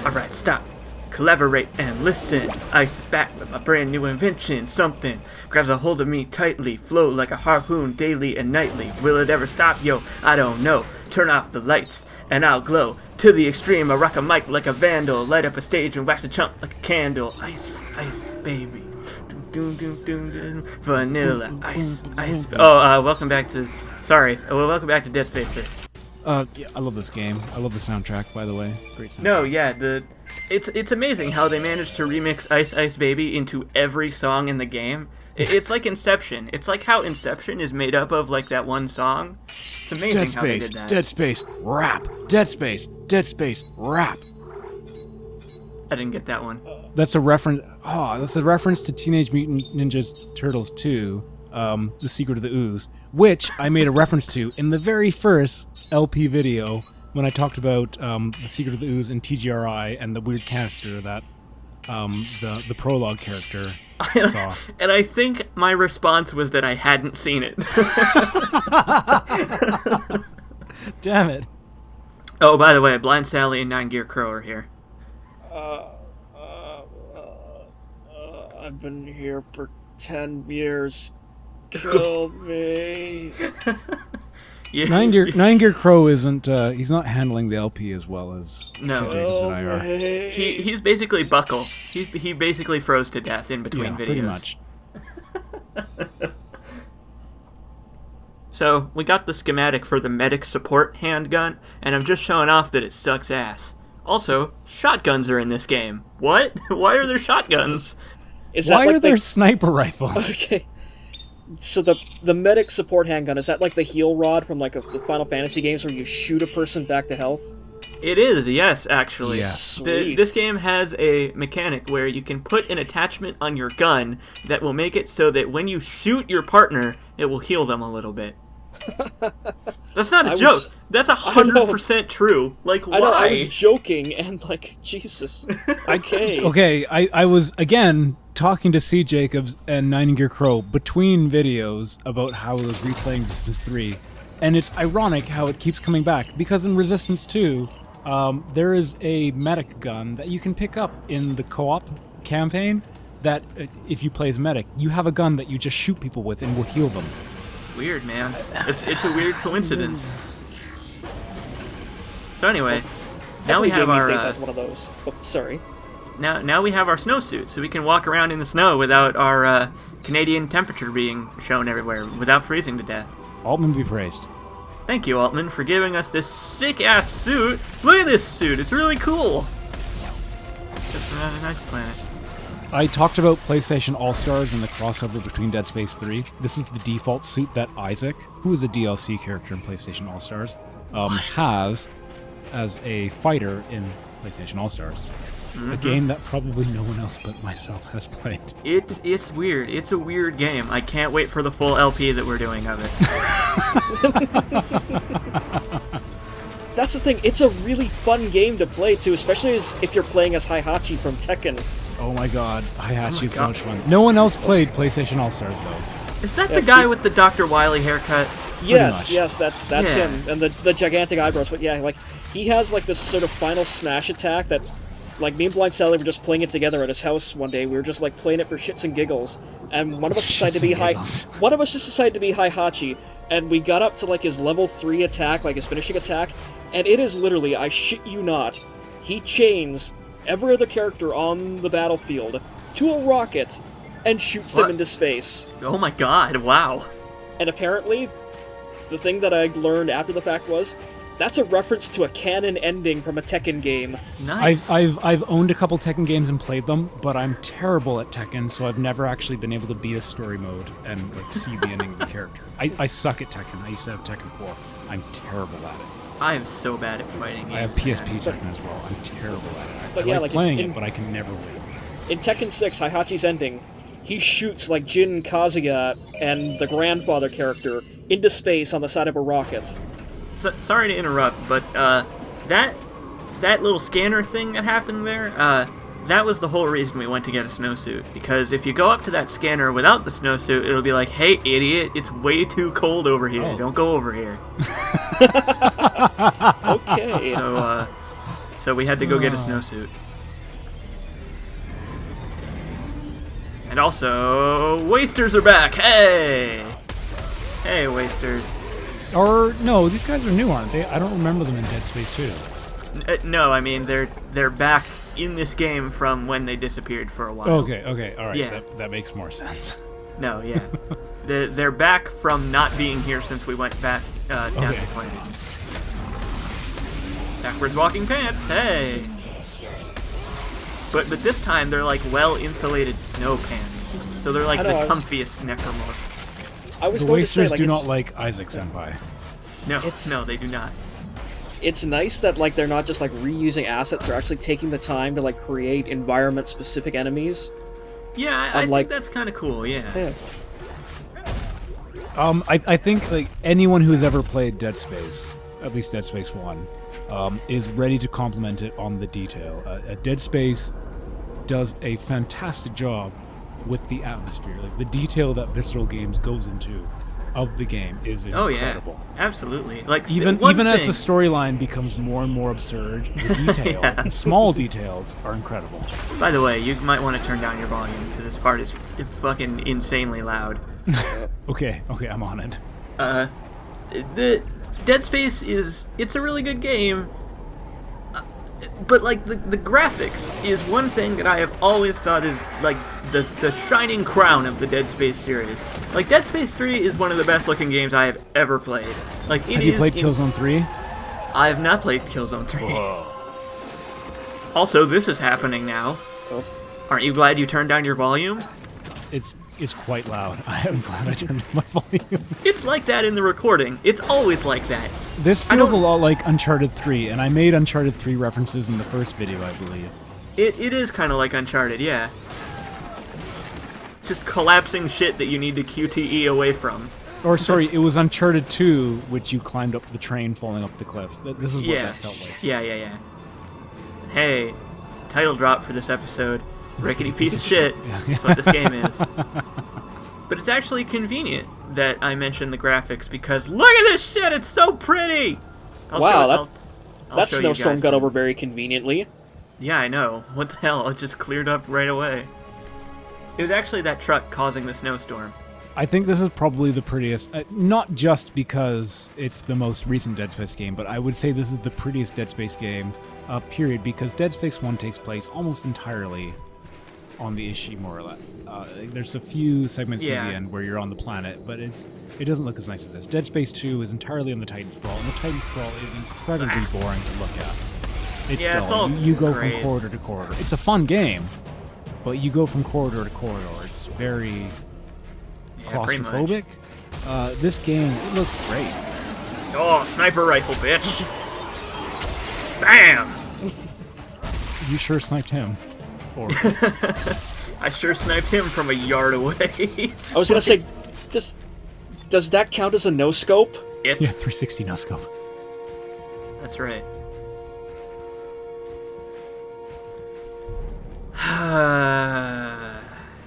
Alright, stop. Collaborate and listen. Ice is back with a brand new invention. Something grabs a hold of me tightly. Flow like a harpoon daily and nightly. Will it ever stop? Yo, I don't know. Turn off the lights and I'll glow to the extreme. I rock a mic like a vandal. Light up a stage and wax a chump like a candle. Ice, ice, baby. Doom, doom, doom, doom. Vanilla ice, ice. Oh, welcome back to... Sorry. Welcome back to Dead Space 3. Yeah, I love this game. I love the soundtrack, by the way. Great soundtrack. No, yeah, it's amazing how they managed to remix Ice Ice Baby into every song in the game. It's like Inception. It's like how Inception is made up of like that one song. It's amazing how they did that. Dead Space, rap. Dead Space, rap. I didn't get that one. That's a reference. Oh, that's a reference to Teenage Mutant Ninja Turtles 2, The Secret of the Ooze, which I made a reference to in the very first LP video when I talked about The Secret of the Ooze and TGRI and the weird canister that the prologue character saw. And I think my response was that I hadn't seen it. Damn it. Oh, by the way, Blind Sally and 9 Gear Crow are here. I've been here for 10 years. Kill me. Yeah. Nine Gear Crow isn't. He's not handling the LP as well as No. Jacobs and I are. He's basically Buckle. He basically froze to death in between videos. Pretty much. So we got the schematic for the medic support handgun, and I'm just showing off that it sucks ass. Also, shotguns are in this game. What? Why are there shotguns? Why are there sniper rifles? Okay. So the medic support handgun, is that like the heal rod from like the Final Fantasy games where you shoot a person back to health? It is, yes, actually. Yeah. This game has a mechanic where you can put an attachment on your gun that will make it so that when you shoot your partner, it will heal them a little bit. That's not a joke. That's 100% true. Like, why? I know, I was joking, and like, Jesus. Okay. Okay, I was, again, talking to C. Jacobs and 9 Gear Crow between videos about how I was replaying Resistance 3, and it's ironic how it keeps coming back, because in Resistance 2, there is a medic gun that you can pick up in the co-op campaign that, if you play as medic, you have a gun that you just shoot people with and will heal them. Weird, man. It's a weird coincidence. So anyway, now we have our. These days has one of those. Oh, sorry. Now we have our snowsuit, so we can walk around in the snow without our Canadian temperature being shown everywhere, without freezing to death. Altman be praised. Thank you, Altman, for giving us this sick-ass suit. Look at this suit; it's really cool. Just from a nice planet. I talked about PlayStation All-Stars and the crossover between Dead Space 3. This is the default suit that Isaac, who is a DLC character in PlayStation All-Stars, has as a fighter in PlayStation All-Stars. Mm-hmm. A game that probably no one else but myself has played. It's weird. It's a weird game. I can't wait for the full LP that we're doing of it. That's the thing. It's a really fun game to play, too, especially if you're playing as Heihachi from Tekken. Oh my god, Heihachi is so much fun. No one else played PlayStation All-Stars, though. Is that the guy with the Dr. Wily haircut? Yes, that's him. And the gigantic eyebrows. But yeah, like, he has, like, this sort of final smash attack that, like, me and Blind Sally were just playing it together at his house one day. We were just, like, playing it for shits and giggles. And one of us decided to be One of us just decided to be Heihachi. And we got up to, like, his level 3 attack, like, his finishing attack. And it is literally, I shit you not, he chains every other character on the battlefield to a rocket and shoots them into space. Oh my god, wow. And apparently, the thing that I learned after the fact was, that's a reference to a canon ending from a Tekken game. Nice. I've owned a couple Tekken games and played them, but I'm terrible at Tekken, so I've never actually been able to beat a story mode and like see the ending of the character. I suck at Tekken. I used to have Tekken 4. I'm terrible at it. I am so bad at fighting games. I have PSP Tekken as well. I'm terrible at it. But I yeah, like playing it, but I can never win. In Tekken 6, Heihachi's ending, he shoots like Jin Kazuya and the grandfather character into space on the side of a rocket. So, sorry to interrupt, but that little scanner thing that happened there, that was the whole reason we went to get a snowsuit. Because if you go up to that scanner without the snowsuit, it'll be like, hey, idiot, it's way too cold over here. Don't go over here. Okay. So, so we had to go get a snowsuit. And also, Wasters are back! Hey! Hey, Wasters. Or, no, these guys are new, aren't they? I don't remember them in Dead Space 2. No, I mean, they're back in this game from when they disappeared for a while. Okay, alright, Yeah. that makes more sense. No, yeah. They're back from not being here since we went back down to Planet. Backwards walking pants, hey! But this time they're like well-insulated snow pants. So they're like the comfiest necromorph. I was The going to say, Wasters like, do it's, not like Isaac Senpai. No, they do not. it's nice that like they're not just like reusing assets; they're actually taking the time to like create environment-specific enemies. Yeah, I think that's kind of cool, yeah. I think like anyone who's ever played Dead Space, at least Dead Space 1, is ready to compliment it on the detail. Dead Space does a fantastic job with the atmosphere. Like the detail that Visceral Games goes into of the game is incredible. Yeah, absolutely. Like even as the storyline becomes more and more absurd, the detail, the small details are incredible. By the way, you might want to turn down your volume because this part is fucking insanely loud. Okay, I'm on it. The Dead Space it's a really good game, but like the graphics is one thing that I have always thought is like the shining crown of the Dead Space series. Like Dead Space 3 is one of the best looking games I have ever played. Like Have you played Killzone 3? I have not played Killzone 3. Whoa. Also, this is happening now. Oh. Aren't you glad you turned down your volume? It's quite loud. I am glad I turned down my volume. It's like that in the recording. It's always like that. This feels a lot like Uncharted 3, and I made Uncharted 3 references in the first video, I believe. It is kind of like Uncharted, yeah. Just collapsing shit that you need to QTE away from. Or, sorry, it was Uncharted 2, which you climbed up the train falling up the cliff. This is what that felt like. Yeah. Hey, title drop for this episode. Rickety piece of shit. That's what this game is. But it's actually convenient that I mentioned the graphics because look at this shit! It's so pretty! Wow, that show you snowstorm guys got some. over very conveniently. Yeah, I know. What the hell? It just cleared up right away. It was actually that truck causing the snowstorm. I think this is probably the prettiest, not just because it's the most recent Dead Space game, but I would say this is the prettiest Dead Space game, period, because Dead Space 1 takes place almost entirely on the Ishii, more or less. There's a few segments near the end where you're on the planet, but it doesn't look as nice as this. Dead Space 2 is entirely on the Titan Sprawl, and the Titan Sprawl is incredibly boring to look at. It's dull. It's all you go grays. from corridor to corridor. It's a fun game, but you go from corridor to corridor. It's very claustrophobic. This game, it looks great. Oh, sniper rifle, bitch! Bam! You sure sniped him. Or I sure sniped him from a yard away. I was gonna say, does that count as a no scope? yeah, 360 no scope. That's right.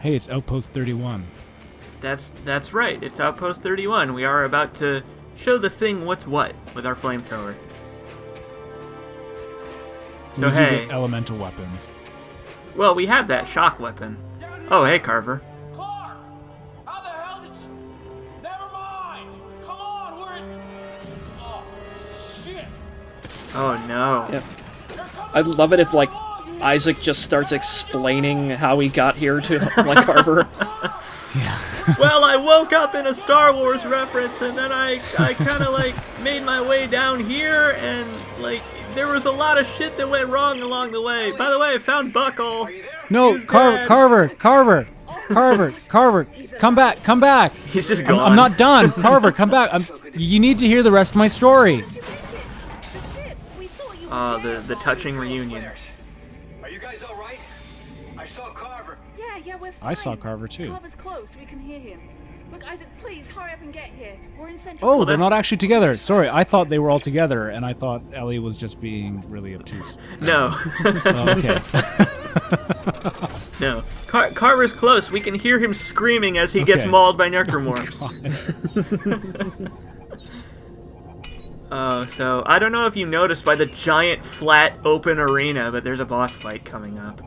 Hey, it's Outpost 31. That's right. It's Outpost 31. We are about to show the thing what's what with our flamethrower. So We do hey, get elemental weapons. well, we have that shock weapon. Oh, hey, Carver. Clark! How the hell did you... Never mind! Come on, we're in... Oh, shit! Oh no. Yeah. I'd love it if like Isaac just starts explaining how he got here to like Carver. Yeah. Well, I woke up in a Star Wars reference, and then I kind of like made my way down here, and like there was a lot of shit that went wrong along the way. By the way, I found Buckle. No, He's dead. Carver, come back. He's just gone. I'm not done. Carver, come back. You need to hear the rest of my story. The touching reunion. Are you guys alright? I saw Carver. Yeah, we're fine. I saw Carver too. Carver's close, we can hear him. Look, Isaac, please hurry up and get here. We're in central. Oh, they're that's- not actually together. Sorry, I thought they were all together, and I thought Ellie was just being really obtuse. No. Oh, okay. No. Carver's close. We can hear him screaming as he gets Okay. mauled by necromorphs. Oh, so I don't know if you noticed by the giant flat open arena, but there's a boss fight coming up.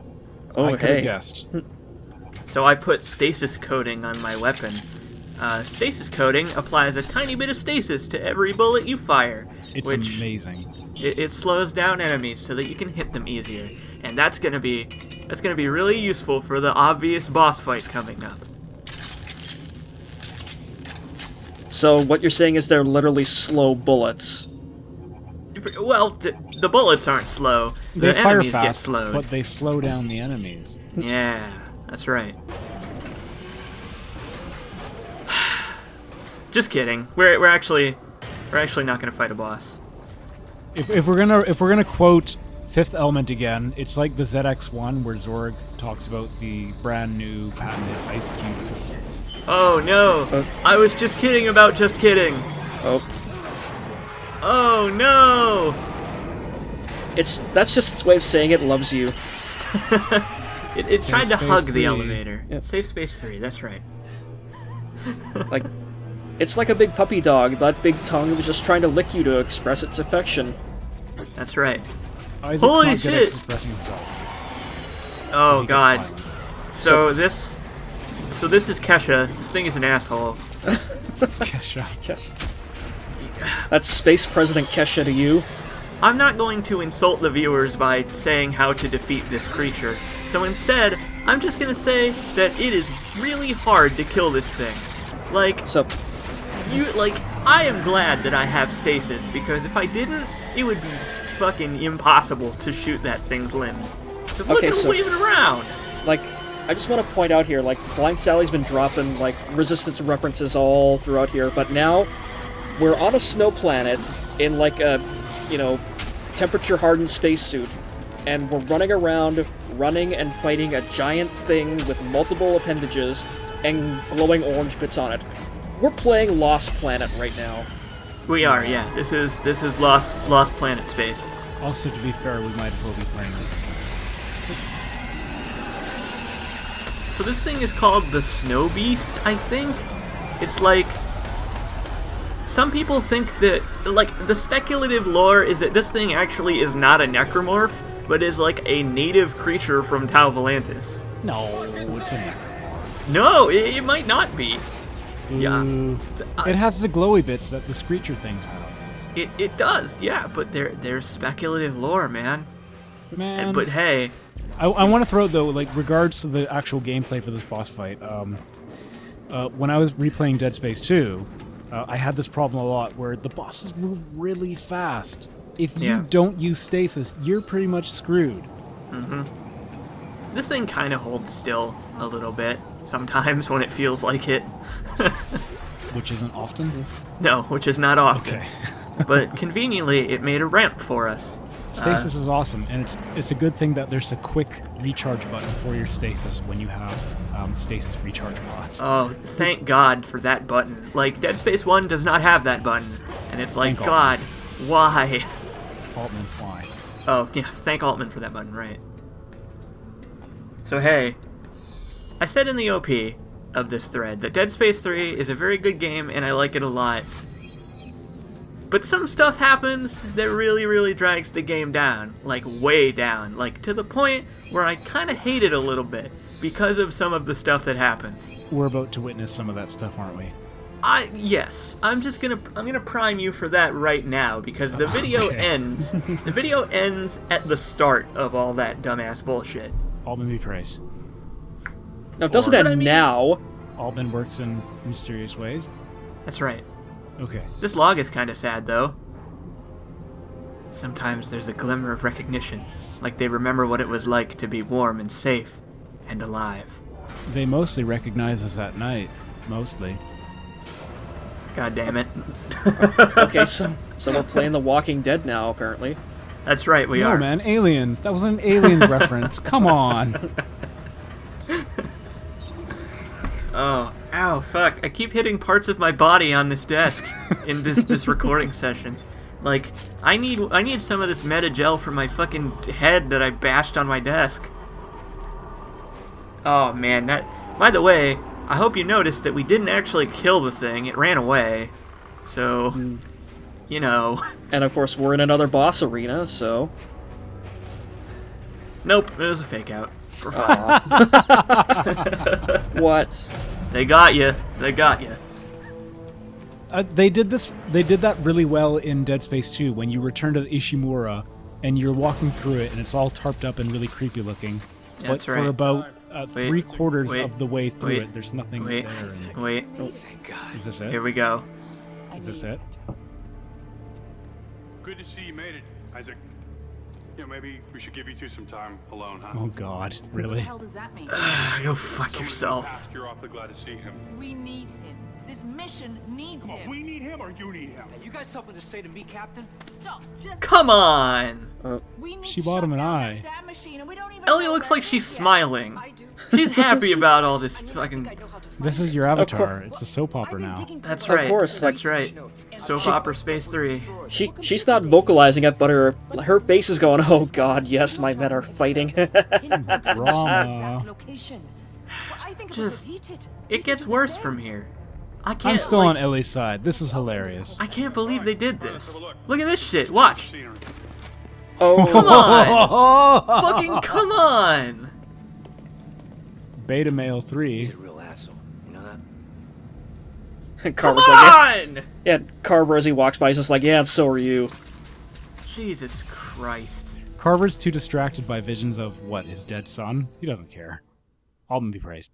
Oh, I could have hey. guessed. So I put stasis coating on my weapon. Stasis coating applies a tiny bit of stasis to every bullet you fire, It's which amazing. it slows down enemies so that you can hit them easier, and that's gonna be really useful for the obvious boss fight coming up. So what you're saying is they're literally slow bullets. Well, the bullets aren't slow. They The fire enemies get fast, slowed. but they slow down the enemies. Yeah, that's right. Just kidding. We're actually not gonna fight a boss. If we're gonna quote Fifth Element again, it's like the ZX1 where Zorg talks about the brand new patented Ice Cube system. Oh no! I was just kidding about just kidding. Oh, Oh no! that's just its way of saying it loves you. It tried to Space hug 3. the elevator. Yep. Safe Space 3. That's right. Like, it's like a big puppy dog. That big tongue was just trying to lick you to express its affection. That's right. Isaac's Holy not good at shit! expressing himself. Oh he gets god. violent. So this is Kesha. This thing is an asshole. Kesha. That's Space President Kesha to you. I'm not going to insult the viewers by saying how to defeat this creature. So instead, I'm just gonna say that it is really hard to kill this thing. Like, So, I am glad that I have stasis, because if I didn't, it would be fucking impossible to shoot that thing's limbs. But look Okay, at him so- waving around! like, I just want to point out here, like, Blind Sally's been dropping, like, resistance references all throughout here, but now we're on a snow planet in, like, a, temperature-hardened spacesuit, and we're running around, running and fighting a giant thing with multiple appendages and glowing orange bits on it. We're playing Lost Planet right now. We are, yeah. This is Lost Planet space. Also, to be fair, we might as well be playing Resistance. So this thing is called the Snow Beast, I think. It's like, some people think that, like, the speculative lore is that this thing actually is not a necromorph, but is like a native creature from Tau Volantis. No, it's in there. No, it might not be. Yeah. Ooh. It has the glowy bits that the Screecher things have. It does, yeah, but there's speculative lore, man. Man. But hey, I want to throw out, though, like, regards to the actual gameplay for this boss fight, when I was replaying Dead Space 2, I had this problem a lot where the bosses move really fast. If you Yeah. don't use stasis, you're pretty much screwed. this thing kind of holds still a little bit sometimes when it feels like it. Which isn't often. No, which is not often. Okay. But conveniently, it made a ramp for us. Stasis is awesome, and it's a good thing that there's a quick recharge button for your stasis when you have stasis recharge pods. Oh, thank God for that button. Like, Dead Space 1 does not have that button. And it's like, Thank God, why? Altman, why? Oh, yeah, thank Altman for that button, right. So hey, I said in the OP of this thread that Dead Space 3 is a very good game and I like it a lot. But some stuff happens that really, really drags the game down. Like, way down. Like, to the point where I kind of hate it a little bit because of some of the stuff that happens. We're about to witness some of that stuff, aren't we? Yes. I'm gonna prime you for that right now because the video Okay. ends. The video ends at the start of all that dumbass bullshit. Altman be praised. Now, doesn't But that I mean- now? Altman works in mysterious ways. That's right. Okay. This log is kind of sad, though. Sometimes there's a glimmer of recognition, like they remember what it was like to be warm and safe and alive. They mostly recognize us at night. Mostly. God damn it. Okay, so we're playing The Walking Dead now, apparently. That's right, we No, are. man, aliens. That was an aliens reference. Come on. Oh, ow, fuck. I keep hitting parts of my body on this desk in this recording session. Like, I need some of this meta gel for my fucking head that I bashed on my desk. Oh man, by the way, I hope you noticed that we didn't actually kill the thing. It ran away. So you know. And of course, we're in another boss arena, so... Nope, it was a fake out. We're fine. Aw. What? They got you. They got you. They did that really well in Dead Space 2 when you return to Ishimura and you're walking through it and it's all tarped up and really creepy looking. That's but right. for about Wait, 3/4 wait, of the way through wait, it, there's nothing Wait, there. And wait. is this it? Here we go. Is this it? Good to see you made it, Isaac. You know, maybe we should give you two some time alone, huh? Oh God, What really? the hell does that mean? Go fuck Someone's in the yourself. past, you're awfully glad to see him. We need him. This mission needs Come on, him. we need him or you need him? You got something to say to me, Captain? Stop. Just Come on! we need She to bought shut him an down eye. that damn machine, and we don't even Ellie know looks where like it she's is yet. smiling. I do. She's happy about all this I know fucking... I know how to find This is it. your Of avatar. course. It's a soap opera now. That's Of right. course, That's like- right. Soap opera Space 3. She's not vocalizing it, but her face is going, oh god, yes, my men are fighting. Drama. Location. Well, I think Just- it was heated. It gets worse from here. I can't. I'm still like, on Ellie's side. This is hilarious. I can't believe they did this. Look at this shit. Watch. Scenery. Oh, Come on. Fucking come on. Beta Male 3. He's a real asshole. You know that? Come Carver's like, on. yeah, Carver as he walks by, he's just like, yeah, and so are you. Jesus Christ. Carver's too distracted by visions of, what, his dead son? He doesn't care. All be praised.